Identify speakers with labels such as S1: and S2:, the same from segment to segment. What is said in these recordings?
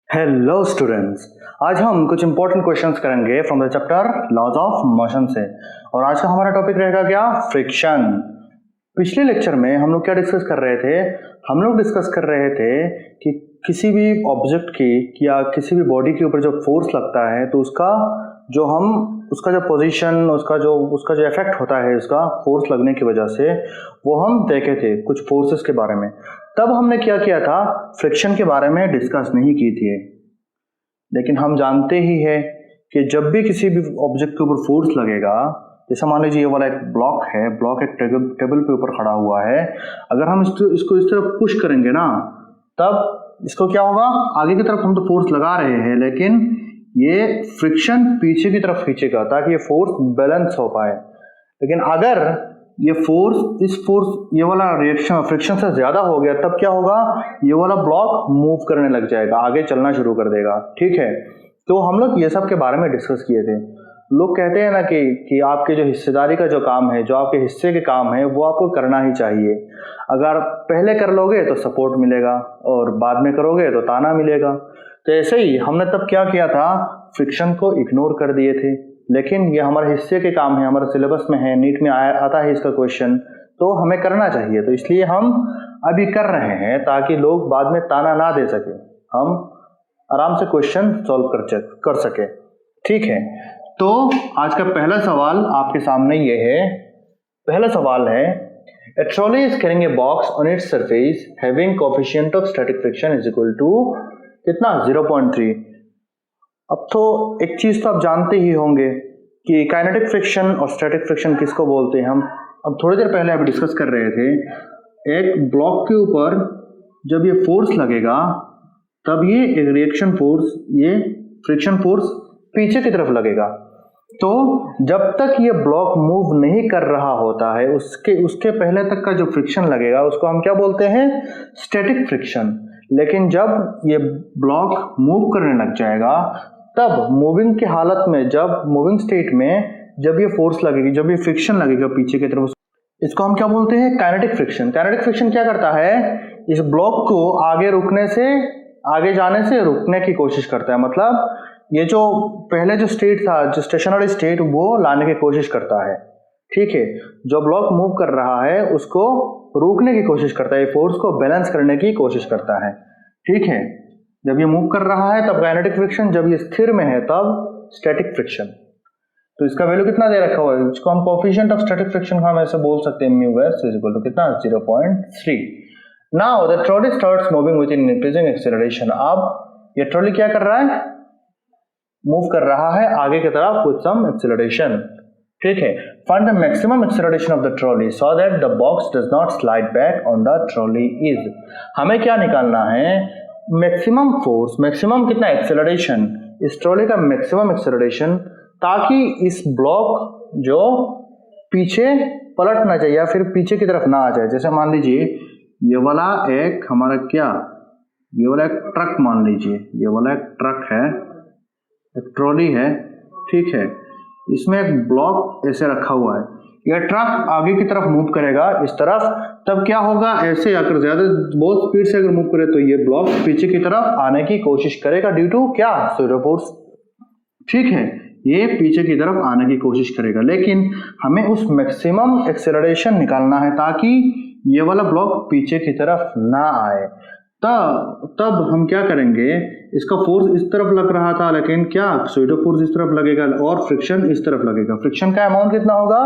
S1: Hello students, आज हम कुछ इंपॉर्टेंट क्वेश्चंस करेंगे from the chapter laws of motion से। और आज का हमारा टॉपिक रहेगा क्या? फ्रिक्शन। पिछले लेक्चर में हम लोग क्या डिस्कस कर रहे थे? हम लोग डिस्कस कर रहे थे कि किसी भी ऑब्जेक्ट की या किसी भी बॉडी के ऊपर जब फोर्स लगता है तो उसका जो पोजीशन, उसका जो इफेक्ट होता है उसका फोर्स लगने की वजह से, वो हम देखे थे कुछ फोर्सेस के बारे में। तब हमने क्या किया था? फ्रिक्शन के बारे में डिस्कस नहीं की थी। लेकिन हम जानते ही है कि जब भी किसी भी ऑब्जेक्ट के ऊपर फोर्स लगेगा, जैसे मान लीजिए ये वाला एक ब्लॉक है, ब्लॉक एक टेबल पे ऊपर खड़ा हुआ है, अगर हम इसको इस तरफ पुश करेंगे ना, तब इसको क्या होगा? आगे की तरफ हम तो फोर्स लगा रहे हैं, लेकिन ये फ्रिक्शन पीछे की तरफ खींचेगा ताकि ये फोर्स बैलेंस हो पाए। लेकिन अगर ये ये वाला रिएक्शन फ्रिक्शन से ज्यादा हो गया, तब क्या होगा? ये वाला ब्लॉक मूव करने लग जाएगा, आगे चलना शुरू कर देगा। ठीक है, तो हम लोग ये सब के बारे में डिस्कस किए थे। लोग कहते हैं ना कि आपके जो हिस्सेदारी का जो काम है, जो आपके हिस्से के काम है, वो आपको करना ही चाहिए। अगर पहले कर लोगे तो सपोर्ट मिलेगा और बाद में करोगे तो ताना मिलेगा। तो ऐसे ही हमने तब क्या किया था? फ्रिक्शन को इग्नोर कर दिए थे। लेकिन ये हमारे हिस्से के काम है, हमारे सिलेबस में है, नीट में आता है इसका क्वेश्चन, तो हमें करना चाहिए। तो इसलिए हम अभी कर रहे हैं ताकि लोग बाद में ताना ना दे सके, हम आराम से क्वेश्चन सॉल्व कर सके। ठीक है, तो आज का पहला सवाल आपके सामने ये है। पहला सवाल है, A trolley is carrying a box on its surface having coefficient of static friction is equal to कितना? 0.3। अब तो एक चीज तो आप जानते ही होंगे कि काइनेटिक फ्रिक्शन और स्टैटिक फ्रिक्शन किसको बोलते हैं। हम अब थोड़ी देर पहले अभी डिस्कस कर रहे थे, एक ब्लॉक के ऊपर जब ये फोर्स लगेगा तब ये एक रिएक्शन फोर्स, ये फ्रिक्शन फोर्स पीछे की तरफ लगेगा। तो जब तक ये ब्लॉक मूव नहीं कर रहा होता है, उसके पहले तक का जो फ्रिक्शन लगेगा उसको हम क्या बोलते हैं? Static friction. लेकिन जब ये ब्लॉक मूव करने लग जाएगा, तब मूविंग की हालत में, जब मूविंग स्टेट में जब ये फोर्स लगेगी, जब ये फ्रिक्शन लगेगा पीछे की तरफ, इसको हम क्या बोलते हैं? Kinetic friction. काइनेटिक फ्रिक्शन क्या करता है? इस ब्लॉक को आगे जाने से रुकने की कोशिश करता है। मतलब ये जो पहले जो स्टेट था, जो स्टेशनरी स्टेट, वो लाने की कोशिश करता है। ठीक है, जो ब्लॉक मूव कर रहा है उसको रोकने की कोशिश करता है, फोर्स को बैलेंस करने की कोशिश करता है। ठीक है, जब ये मूव कर रहा है तब काइनेटिक फ्रिक्शन, जब ये स्थिर में है तब स्टैटिक फ्रिक्शन। तो इसका वैल्यू कितना दे रखा हुआ है? इसको हम कोएफिशिएंट ऑफ स्टैटिक फ्रिक्शन हम ऐसे बोल सकते हैं, mu S is equal to कितना? 0.3। Now the trolley starts moving with an increasing acceleration. अब ये ट्रॉली क्या कर रहा है? मूव कर रहा है आगे की तरफ विद सम एक्सेलरेशन। ठीक है, find the maximum acceleration of the trolley so that the box does not slide back on the trolley is. हमें क्या निकालना है? मैक्सिमम फोर्स, मैक्सिमम कितना एक्सेलरेशन, इस ट्रॉली का मैक्सिमम एक्सेलरेशन, ताकि इस ब्लॉक जो पीछे पलट ना जाए या फिर पीछे की तरफ ना आ जाए। जैसे मान लीजिए ये वाला एक हमारा क्या, ये वाला एक ट्रक मान लीजिए, ये वाला एक ट्रक है, एक ट्रॉली है। ठीक है, इसमें एक ब्लॉक ऐसे रखा हुआ है, यह ट्रक आगे की तरफ मूव करेगा इस तरफ, तब क्या होगा? ऐसे अगर ज्यादा बहुत स्पीड से अगर मूव करे तो ये ब्लॉक पीछे की तरफ आने की कोशिश करेगा ड्यू टू क्या? Pseudo force. ठीक है, ये पीछे की तरफ आने की कोशिश करेगा, लेकिन हमें उस मैक्सिमम एक्सेलरेशन निकालना है ताकि ये वाला ब्लॉक पीछे की तरफ ना आए। तब हम क्या करेंगे? इसका फोर्स इस तरफ लग रहा था, लेकिन क्या सूडो फोर्स इस तरफ लगेगा और फ्रिक्शन इस तरफ लगेगा। फ्रिक्शन का अमाउंट कितना होगा?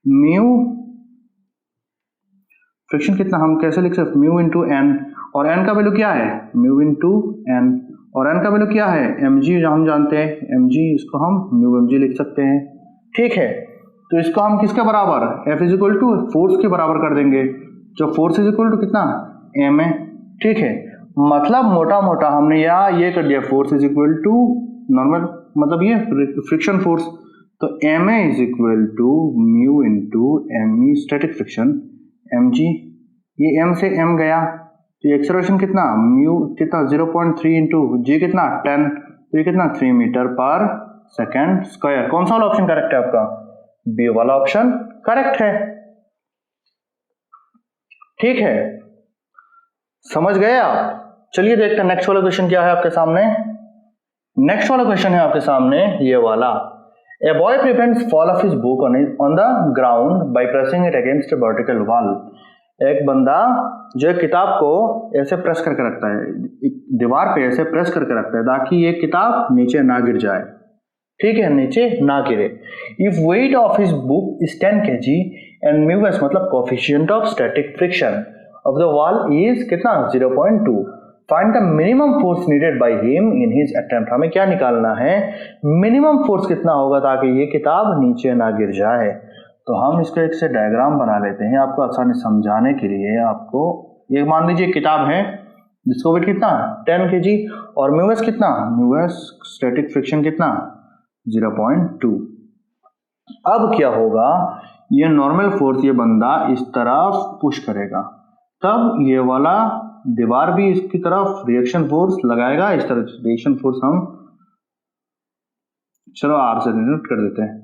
S1: म्यू, फ्रिक्शन कितना हम कैसे लिख सकते? म्यू इंटू एन, और एन का वैल्यू क्या है? म्यू इंटू एन, और एन का वैल्यू क्या है? एम जी, हम जानते हैं एम जी, इसको हम म्यू एम जी लिख सकते हैं। ठीक है, तो इसको हम किसके बराबर? F is equal to force के बराबर कर देंगे, जो फोर्स इज इक्वल टू कितना? एम है। ठीक है, मतलब मोटा मोटा हमने ये कर दिया, force is equal to normal, मतलब ये फ्रिक्शन फोर्स, तो M A is equal to mu into M E static friction, M G, ये एम से एम गया, तो एक्सेलरेशन कितना? म्यू कितना? 0.3 इंटू जी कितना? 10, तो ये कितना? 3 मीटर पर सेकेंड स्क्वायर। कौन सा वाला ऑप्शन करेक्ट है आपका? बी वाला ऑप्शन करेक्ट है। ठीक है, समझ गए आप? चलिए देखते हैं नेक्स्ट वाला क्वेश्चन क्या है आपके सामने। नेक्स्ट वाला क्वेश्चन है आपके सामने ये वाला। A boy prevents fall of his book on the ground by pressing it against a vertical wall. एक बंदा जो किताब को ऐसे प्रेस करके रखता है, दीवार पे ऐसे प्रेस करके रखता है ताकि ये किताब नीचे ना गिर जाए, ठीक है, नीचे ना गिरे। If weight of his book is 10 kg and mu s मतलब coefficient of static friction of the wall is कितना 0.2। Find the minimum force needed by him in his attempt. हमें क्या निकालना है, मिनिमम फोर्स कितना होगा ताकि ये किताब नीचे ना गिर जाए। तो हम इसको एक से डायग्राम बना लेते हैं आपको आसानी समझाने के लिए। आपको ये मान लीजिए किताब है जिसको वेट कितना 10 kg और म्यूएस कितना, म्यूएस स्टैटिक फ्रिक्शन कितना 0.2। अब क्या होगा, ये नॉर्मल फोर्स ये बंदा इस तरफ पुश करेगा, तब ये वाला दीवार भी इसकी तरफ रिएक्शन फोर्स लगाएगा। इस तरह रिएक्शन फोर्स हम चलो आर से डिनोट कर देते हैं,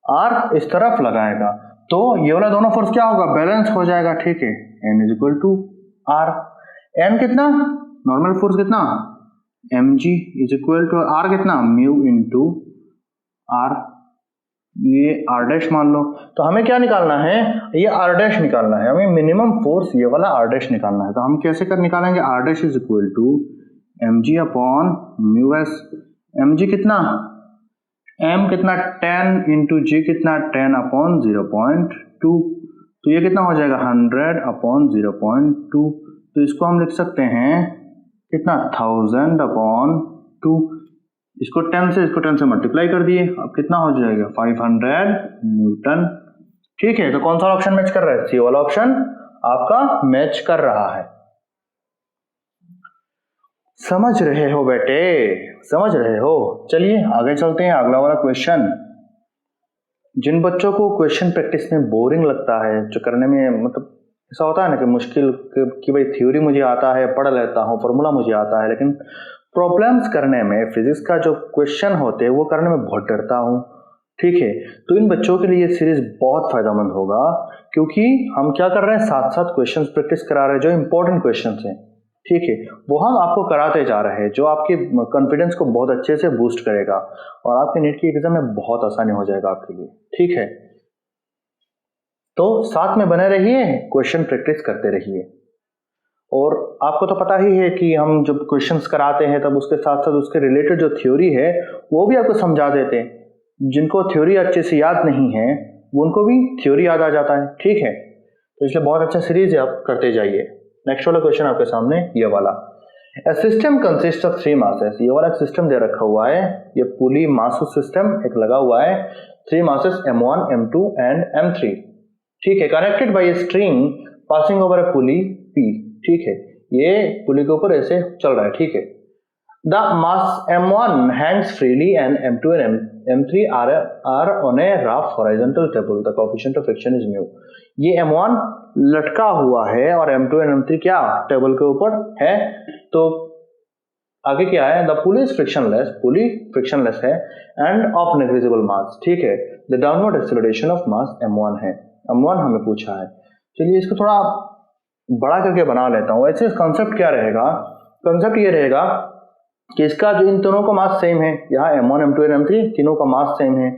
S1: आर इस तरफ लगाएगा तो ये वाला दोनों फोर्स क्या होगा, बैलेंस हो जाएगा, ठीक है। N is equal to R. N कितना, नॉर्मल फोर्स कितना mg is equal to R कितना म्यू इंटू आर, ये आर डैश मान लो। तो हमें क्या निकालना है, ये आर डैश निकालना है, हमें मिनिमम फोर्स ये वाला आर डैश निकालना है। तो हम कैसे कर निकालेंगे, R dash is equal to mg upon mu S. mg कितना, m कितना 10 इंटू जी कितना 10 अपॉन 0.2, तो ये कितना हो जाएगा 100 अपॉन 0.2। तो इसको हम लिख सकते हैं कितना 1000 अपॉन 2। इसको 10 से मल्टीप्लाई कर दिए, अब कितना हो जाएगा 500 न्यूटन, ठीक है। तो कौन सा ऑप्शन मैच कर रहा है, सी वाला ऑप्शन आपका मैच कर रहा है। समझ रहे हो बेटे, समझ रहे हो। चलिए आगे चलते हैं, अगला वाला क्वेश्चन। जिन बच्चों को क्वेश्चन प्रैक्टिस में बोरिंग लगता है, जो करने में मतलब ऐसा होता है ना कि मुश्किल कि भाई थ्योरी मुझे आता है, पढ़ लेता हूँ, फॉर्मूला मुझे आता है, लेकिन प्रॉब्लम्स करने में फिजिक्स का जो क्वेश्चन होते हैं वो करने में बहुत डरता हूँ, ठीक है। तो इन बच्चों के लिए सीरीज बहुत फायदेमंद होगा, क्योंकि हम क्या कर रहे हैं, साथ साथ क्वेश्चंस प्रैक्टिस करा रहे हैं जो इंपॉर्टेंट क्वेश्चंस हैं, ठीक है, वो हम आपको कराते जा रहे हैं, जो आपके कॉन्फिडेंस को बहुत अच्छे से बूस्ट करेगा और आपके नीट की एग्जाम में बहुत आसानी हो जाएगा आपके लिए, ठीक है। तो साथ में बने रहिए, क्वेश्चन प्रैक्टिस करते रहिए। और आपको तो पता ही है कि हम जब क्वेश्चंस कराते हैं तब उसके साथ साथ उसके रिलेटेड जो थ्योरी है वो भी आपको समझा देते हैं। जिनको थ्योरी अच्छे से याद नहीं है उनको भी थ्योरी याद आ जाता है, ठीक है। तो इसलिए बहुत अच्छा सीरीज है, आप करते जाइए। नेक्स्ट वाला क्वेश्चन आपके सामने ये वाला। A system consists of 3 masses। ये वाला एक सिस्टम दे रखा हुआ है, ये पुली मास सिस्टम एक लगा हुआ है, 3 masses m1 m2 and m3, ठीक है, connected by a string passing over a pulley p, ठीक है। ये पुली के ऊपर ऐसे चल रहा है, ठीक है। The mass m1 hangs freely and m2 and m3 are on a rough horizontal table, the coefficient of friction is mu. ये m1 लटका हुआ है और m2 एंड m3 क्या टेबल के ऊपर है। तो आगे क्या है, the pulley is frictionless, pulley frictionless है एंड ऑफ नेग्लिजिबल मास, ठीक है। The downward acceleration of mass m1 है, m1 हमें पूछा है। चलिए इसको थोड़ा बड़ा करके बना लेता हूँ। ऐसे कॉन्सेप्ट क्या रहेगा, कॉन्सेप्ट ये रहेगा कि इसका जो इन दोनों का मास सेम है, यहाँ m1 m2 और m3 तीनों का मास सेम है।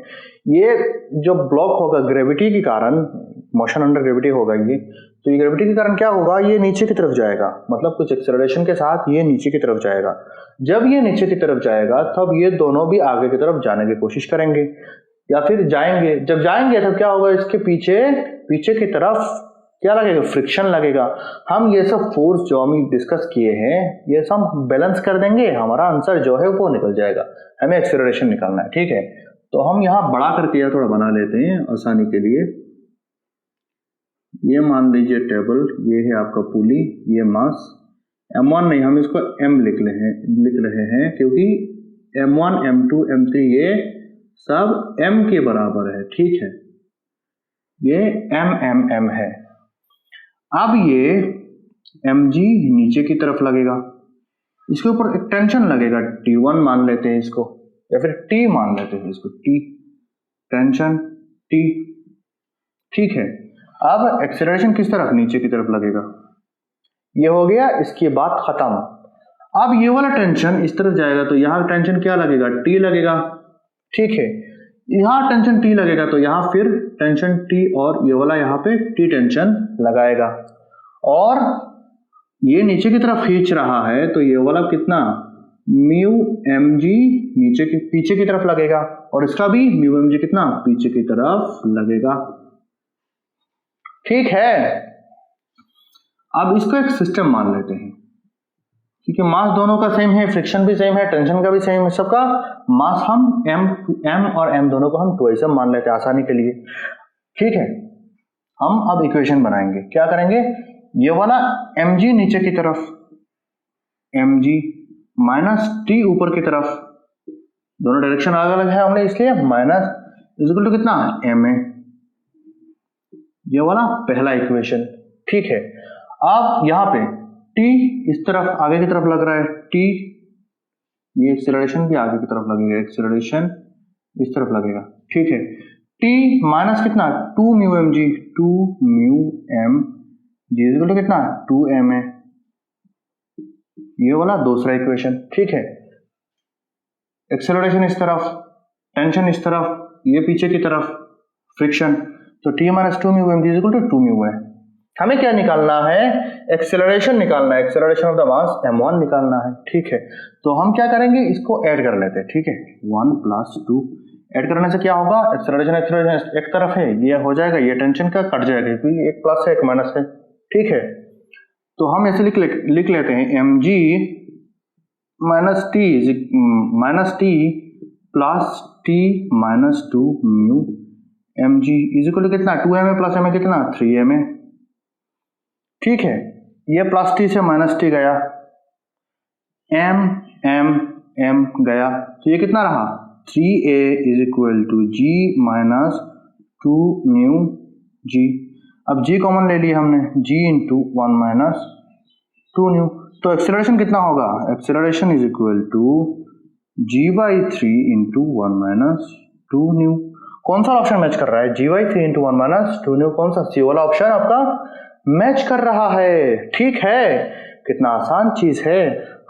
S1: ये जो ब्लॉक होगा ग्रेविटी के कारण, मोशन अंडर ग्रेविटी होगा ये, तो ये ग्रेविटी के कारण क्या होगा, ये नीचे की तरफ जाएगा, मतलब कुछ एक्सेलरेशन के साथ ये नीचे की तरफ जाएगा। जब ये नीचे की तरफ जाएगा तब ये दोनों भी आगे की तरफ जाने की कोशिश करेंगे या फिर जाएंगे। जब जाएंगे तब क्या होगा, इसके पीछे की तरफ क्या लगेगा, फ्रिक्शन लगेगा। हम ये सब फोर्स जो हम डिस्कस किए हैं ये सब बैलेंस कर देंगे, हमारा आंसर जो है वो निकल जाएगा। हमें एक्सेलरेशन निकालना है, ठीक है। तो हम यहाँ बड़ा करके या थोड़ा बना लेते हैं आसानी के लिए। ये मान लीजिए टेबल, ये है आपका पुली, ये मास m1 नहीं, हम इसको m लिख रहे हैं क्योंकि m1 m2 m3 ये सब m के बराबर है, ठीक है। ये m है। अब ये mg नीचे की तरफ लगेगा, इसके ऊपर एक टेंशन लगेगा, T1 मान लेते हैं इसको, या फिर T मान लेते हैं इसको, T टेंशन T, ठीक है। अब एक्सेलरेशन किस तरफ, नीचे की तरफ लगेगा। ये हो गया, इसकी बात खत्म। अब ये वाला टेंशन इस तरफ जाएगा तो यहाँ टेंशन क्या लगेगा, टी लगेगा, ठीक है। यहाँ टेंशन टी लगेगा तो यहाँ फिर टेंशन टी, और ये वाला यहाँ पे टी टेंशन लगाएगा, और ये नीचे की तरफ खींच रहा है तो ये वाला कितना म्यू एम जी नीचे की पीछे की तरफ लगेगा, और इसका भी म्यू एम जी कितना पीछे की तरफ लगेगा, ठीक है। अब इसको एक सिस्टम मान लेते हैं, क्योंकि मास दोनों का सेम है, फ्रिक्शन भी सेम है, टेंशन का भी सेम है, सबका मास हम एम और एम दोनों को हम ट्वाइस मान लेते हैं आसानी के लिए, ठीक है। हम अब इक्वेशन बनाएंगे, क्या करेंगे, ये वाला एम जी नीचे की तरफ, एम जी माइनस टी ऊपर की तरफ, दोनों डायरेक्शन अलग अलग है हमने इसलिए माइनस इक्वल टू कितना एम ए, ये वाला पहला इक्वेशन, ठीक है। अब यहाँ पे टी इस तरफ आगे की तरफ लग रहा है, टी ये एक्सेलरेशन भी आगे की तरफ लगेगा, एक्सेलरेशन इस तरफ लगेगा, ठीक है। टी माइनस कितना 2 mu M G, 2 mu M G equal to कितना 2 एम ए, ये वाला दूसरा इक्वेशन, ठीक है। एक्सेलरेशन इस तरफ, टेंशन इस तरफ, ये पीछे की तरफ, फ्रिक्शन, तो T minus 2 mu M G equal to 2 mu है। हमें क्या निकालना है, एक्सेलरेशन निकालना है, acceleration of the mass m1 निकालना है, ठीक है। तो हम क्या करेंगे, इसको ऐड कर लेते हैं, ठीक है। 1 + 2 ऐड करने से क्या होगा, एक्सेलरेशन एक्सेलरेशन एक तरफ है, ये हो जाएगा, ये टेंशन का कट जाएगा क्योंकि एक प्लस है एक माइनस है, ठीक है। तो हम ऐसे लिख लेते हैं m g minus T plus T minus 2 mu M g is equal to कितना 2 m a plus m a कितना 3 एम ए, ठीक है। ये प्लस टी से माइनस टी गया, एम एम एम गया, तो ये कितना रहा 3a is equal to g minus 2 mu g. अब जी कॉमन ले लिया हमने, जी इंटू 1 माइनस 2 न्यू, तो एक्सेलरेशन कितना होगा, acceleration is equal to G by 3 into 1 minus 2 mu. कौन सा ऑप्शन मैच कर रहा है, G by 3 into 1 minus 2 mu, कौन सा, सी वाला ऑप्शन आपका मैच कर रहा है, ठीक है। कितना आसान चीज है।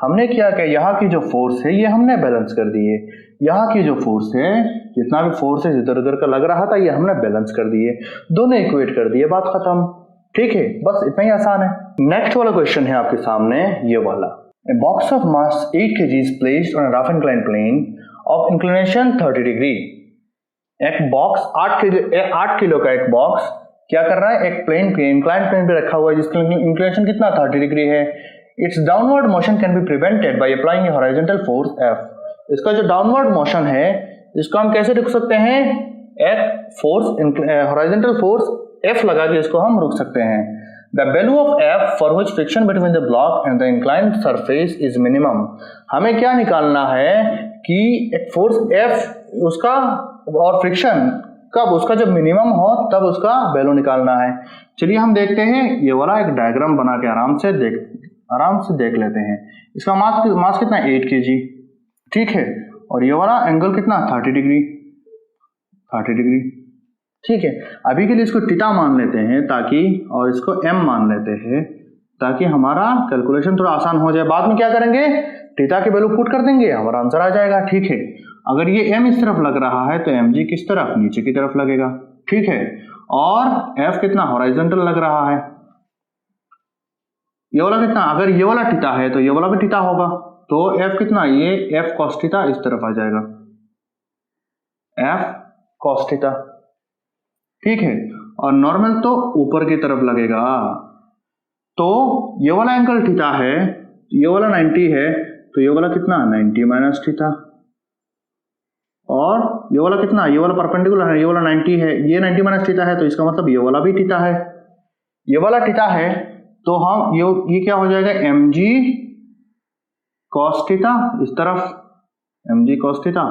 S1: हमने क्या किया, यहाँ की जो फोर्स है ये हमने बैलेंस कर दी है, यहाँ की जो फोर्स है जितना भी फोर्स है इधर उधर का लग रहा था ये हमने बैलेंस कर दिए, दोनों इक्वेट कर दिए, बात खत्म, ठीक है। बस इतना ही आसान है। नेक्स्ट वाला क्वेश्चन है आपके सामने ये वाला, A box of mass 8 kg is placed on a rough inclined plane of inclination 30 degree। एक बॉक्स 8 किलो का एक बॉक्स क्या कर रहा है, एक प्लेन पे इंक्लाइंड प्लेन पे रखा हुआ है जिसका इंक्लिनेशन कितना 30 डिग्री है। It's downward motion can be prevented by applying A horizontal force F। इसका जो डाउनवर्ड मोशन है इसको हम कैसे रुक सकते हैं, एक फोर्स हॉरिजॉन्टल फोर्स F लगा के इसको हम रुक सकते हैं। The value of F for which friction between the block and the inclined surface is minimum। हमें क्या निकालना है कि एक फोर्स F उसका और फ्रिक्शन कब उसका जब मिनिमम हो तब उसका वैल्यू निकालना है। चलिए हम देखते हैं, ये वाला एक डायग्राम बना के आराम से देख लेते हैं। इसका मास कितना 8 kg, ठीक है, और ये वाला एंगल कितना 30 डिग्री, ठीक है। अभी के लिए इसको थीटा मान लेते हैं ताकि, और इसको m मान लेते हैं ताकि हमारा कैलकुलेशन थोड़ा आसान हो जाए। बाद में क्या करेंगे, थीटा के वैल्यू पुट कर देंगे, हमारा आंसर आ जाएगा, ठीक है। अगर ये m इस तरफ लग रहा है तो mg किस तरफ, नीचे की तरफ लगेगा, ठीक है। और f कितना हॉरिजॉन्टल लग रहा है, ये वाला कितना, अगर ये वाला थीटा है तो ये वाला भी थीटा होगा, तो f कितना, ये f cos थीटा इस तरफ आ जाएगा, f cos थीटा, ठीक है। और नॉर्मल तो ऊपर की तरफ लगेगा, तो ये वाला एंगल थीटा है, ये वाला 90 है, तो ये वाला कितना 90 माइनस थीटा, और ये वाला कितना, ये वाला परपेंडिकुलर है, ये वाला 90 है, ये 90 माइनस थीटा है, तो इसका मतलब ये वाला भी थीटा है, ये वाला थीटा है, तो हम ये क्या हो जाएगा mg cos थीटा इस तरफ, mg cos थीटा,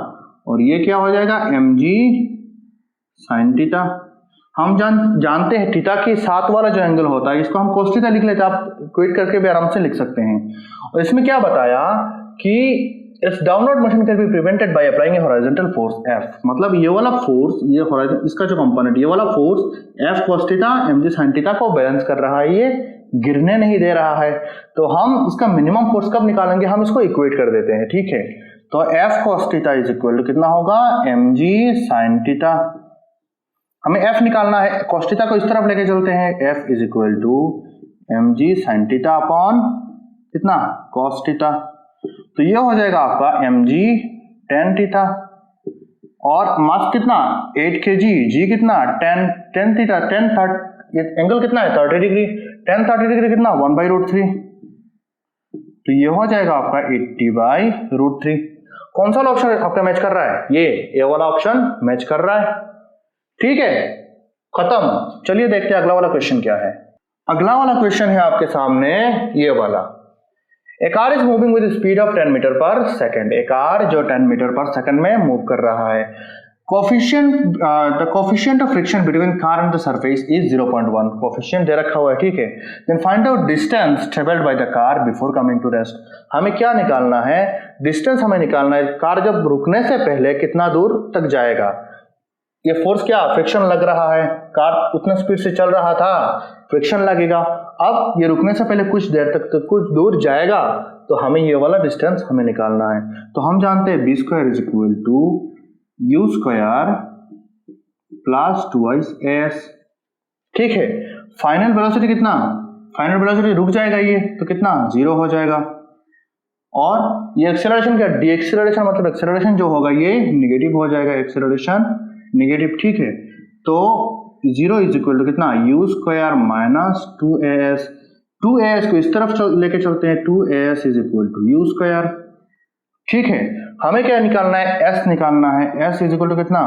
S1: और ये क्या हो जाएगा mg sin थीटा। हम जानते हैं थीटा के साथ वाला जो एंगल होता है इसको हम cos थीटा लिख लेते हैं, आप इक्वेट करके भी आराम से लिख सकते हैं। और इसमें क्या बताया कि इस downward motion can be prevented by applying A horizontal force F। मतलब ये वाला फोर्स, ये हॉरिजॉन्टल, इसका जो कंपोनेंट, ये वाला force F cos theta mg sin theta को बैलेंस कर रहा है, गिरने नहीं दे रहा है, तो हम इसका मिनिमम फोर्स कब निकालेंगे, हम इसको इक्वेट कर देते हैं, ठीक है। तो F cos theta is equal to कितना होगा, mg sin थीटा। हमें F निकालना है, cos थीटा को इस तरफ लेके चलते हैं, F is equal to mg sin theta upon कितना, cos थीटा। तो ये हो जाएगा आपका mg tan थीटा, और मास कितना 8 kg, g कितना tan थीटा, ये एंगल कितना है 30 डिग्री, tan 30 डिग्री कितना 1/√3। तो ये हो जाएगा आपका 80/√3। कौन सा ऑप्शन आपका मैच कर रहा है, ये वाला ऑप्शन मैच कर रहा है, ठीक है, खत्म। चलिए देखते हैं अगला वाला क्वेश्चन क्या है। अगला वाला क्वेश्चन है आपके सामने ये वाला। A car is moving with speed of 10 metre per second. A car जो 10 मीटर पर सेकंड में मूव कर रहा है। The coefficient of friction between car and the surface is 0.1। Coefficient दे रखा हुआ है, ठीक है। Then find out distance travelled by the car before coming to rest. हमें क्या निकालना है, डिस्टेंस हमें निकालना है, कार जब रुकने से पहले कितना दूर तक जाएगा। ये फोर्स क्या, फ्रिक्शन लग रहा है, कार उतना स्पीड से चल रहा था, फ्रिक्शन लगेगा। अब ये रुकने से पहले कुछ देर तक तो कुछ दूर जाएगा, तो हमें ये वाला डिस्टेंस हमें निकालना है। तो हम जानते हैं b² is equal to u² plus 2s, ठीक है। फाइनल वेलोसिटी कितना, फाइनल वेलोसिटी रुक जाएगा ये, तो कितना 0 हो जाएगा। और ये एक्सेलरेशन क्या, डीएक्सेलरेशन, मतलब एक्सेलरेशन जो होगा ये निगेटिव हो जाएगा, एक्सेलरेशन निगेटिव, ठीक है। तो 0 इज इक्वल टू कितना u² माइनस 2as। 2as को इस तरफ लेके चलते हैं, 2as is equal to u², ठीक है। हमें क्या निकालना है, s निकालना है, s इज इक्वल टू कितना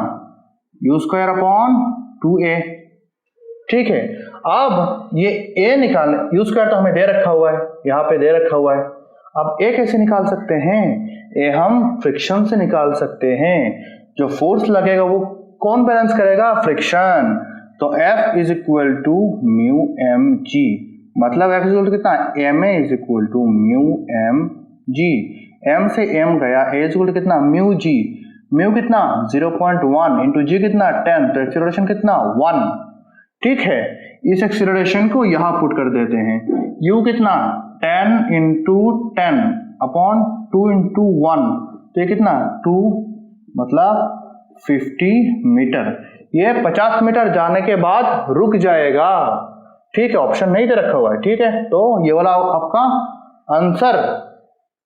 S1: u² अपॉन 2a, ठीक है। अब ये a निकालना, u² तो हमें दे रखा हुआ है, यहाँ पे दे रखा हुआ है। अब a कैसे निकाल सकते हैं, a हम फ्रिक्शन से निकाल सकते हैं। जो फोर्स लगेगा वो कौन बैलेंस करेगा, फ्रिक्शन। तो F is equal to mu mg, मतलब F इज इक्वल टू कितना, ma is equal to mu mg। m से m गया, a इज इक्वल टू कितना म्यू g, म्यू कितना 0.1 इंटू जी कितना 10, तो एक्सीलरेशन कितना 1, ठीक है। इस एक्सीलरेशन को यहाँ पुट कर देते हैं, u कितना 10 इंटू 10 अपॉन 2 इंटू 1, तो ये कितना 2 मतलब 50 मीटर। ये 50 मीटर जाने के बाद रुक जाएगा, ठीक है। ऑप्शन नहीं दे रखा हुआ है, ठीक है। तो ये वाला आपका आंसर